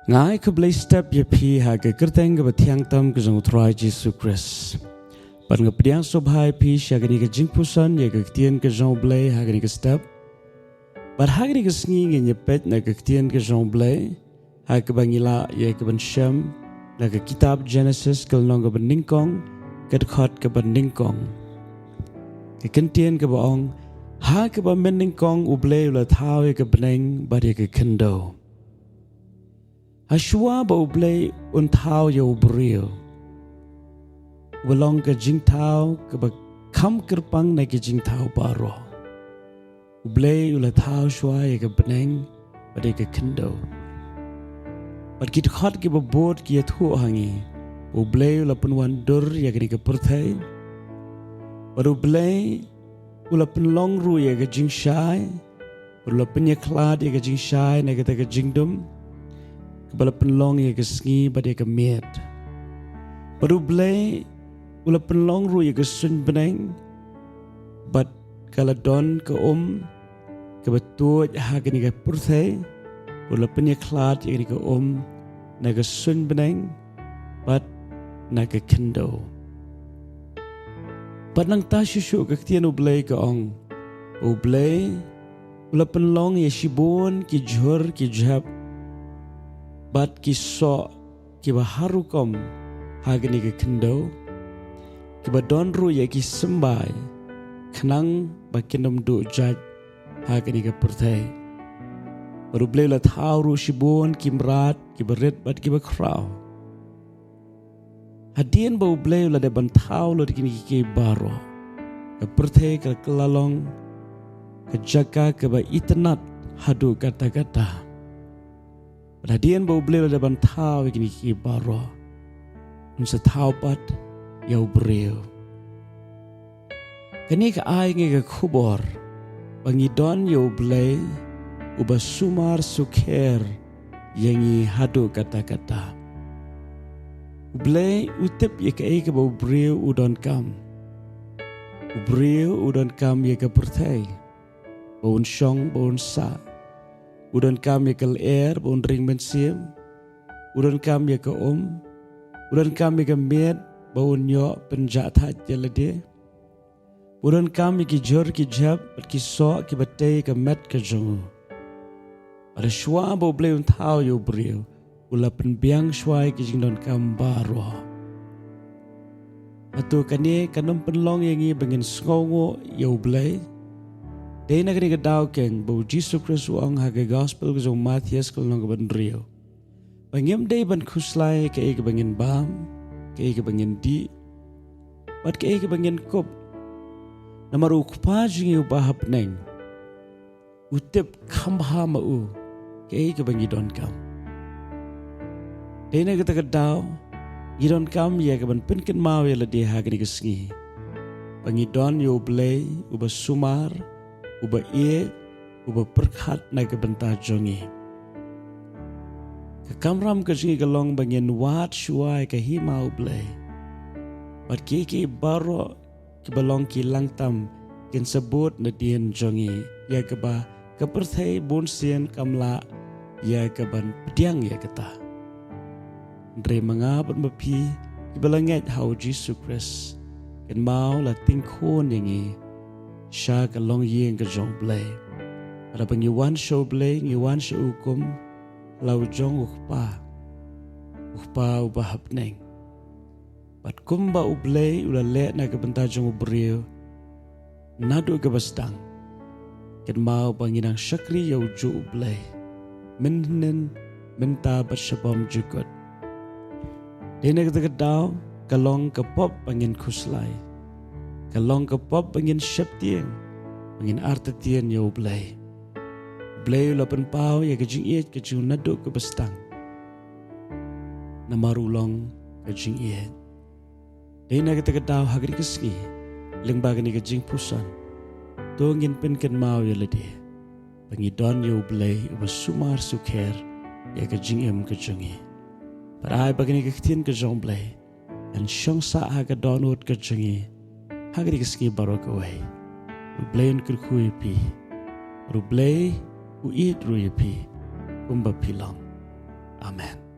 Ngai ke Blei step ye pi ha ke kerteng ke batiang tam ke jong try Jesus Christ. Pan ke pediang sobhai pi sha ke ni ke Jingpuson ye ke Ktien U Blei ha ke ni ke step. But ha ke ni ke sngi nge ye pet na ke Ktien U Blei ha ke bangila ye ke ban Shem na ke kitab Genesis ke long ke ban ningkong ke khot ke ban ningkong. Ke Ktien ke baong ha ke ban ningkong U Blei la thao ye ke beneng ba ye ke kendo. Hashua ba U Blei un thao ye U Brio. Walong ke jing thao ke ba kam kerpang na ke jing thao baro. U Blei ula thao shua ye ke beneng ba ye ke kendo. But kit khot ke ba bot ke thu hangi. U Blei ula penwan dur ye ke ni ke perthai. But U Blei ula penlong ru ye ke jing shai. Ula penyeklad ye ke jing shai na ke jingdum. Kebala penlong ye ke sngi ba ye ke miet. But U Blei ula penlong ru ye ke sun beneng. But kala don ke ke betuaj ha ke ni ke perthai. Ula penyeklad ye ke ni ke na ke sun beneng. But na ke kendo. But nang ta shushu ke Ktien U Blei ke ong. U Blei ula penlong ye shibun ki jhur ki jhab. But ki so ki ba harukom ha ke ni ke kendo. Ki ba donru ye ki sembai. Kenang ba kindom du jaj ha ke ni ke perthai. Baru Blei la thao ru shibun ki mrat ki berit bat ki ba krau. Hadien ba U Blei la de ban thao lo ki ni ke baro. Ke perthai ke kelalong ke jaga ke ba itnat hadu kata-kata. Hadien ba U Blei la de ban thao ki ni ke baro. Unsa thao pat ya U Brio. Kani ke ai nge ke khubor. Bangidon ya U Blei uba sumar sukher yangi hadu kata-kata. U Blei utip ye ke ba U Brio udon kam. U Brio udon kam ye ke perthai. Baun shong baun sa. Udon kam ye ke air baun ring mensim. Udon kam ye ke Udon kam ye ke miet baun yo penjat hat jelade. Udon kam ye ki jor ki jab bat ki so ki batay ke met ke jongu. Ada shwa ba U Blei un thao yo Brio. Ula penbiang shwai ki jingdon kam baro. Atu kani kanum penlong yangi bangin sngongo yo U Blei. Dei na kani kadao keng ba Jesus Christ uang haga gospel ke jong Matthias ke long ban Rio. Bangim dei ban khuslai ke eke bangin bam, ke eke bangin di, bat ke eke bangin kup. Namaru kupa jingi ubahap neng. Utip kambha mau ke eke bangi don kam. Dei na kita kadao, gidon kam ya ke ban pinkin mau ya ladi hagani kesngi. Bangi don yo Blei, uba sumar, uba uba perkhat na ke benta jongi. Ke kamram ke jingi galong bangin wat shuai ke hima U Blei. Bat ki baro ke balong ki langtam kin sebut na dien jongi. Ya ke ba ke perthai bonsien kamla ya ke ban pediang ya keta. Ndre mangabot mapi ki balanget hau Jesus Christ. Ken mau la tingkon yangi. Sha ke long yeng ke jong Blei. Ada pengiwan show Blei, ngiwan show ukum, lau jong ukpa ubahap neng. Bat kumba U Blei ula let na ke benta jong U Brio, nadu ke bastang. Ken mau panginang syakri ya uju U Blei, minhin minta bersabam jukut. Dene ke kedau, kalong ke pop pangin kuslai. Kalong ke pop pangin syap tieng, pangin arta tieng ya U Blei. Blei ula penpau ya ke jing iet ke jing naduk ke bestang. Namarulong ke jing iet. Dena kita kedau hagri kesngi, lengbagani ke Jingpuson. Tungin pinken mau ya lede. Pangidon ya U Blei uba sumar sukher ya ke jingim ke jongi. Parai bagani ke Ktien U Blei. Dan syong sa haga donut ke jongi. Hagri kesngi baru ke wai. U Blei un kurkui pi. U Blei uit ruipi kumba pilang Amen.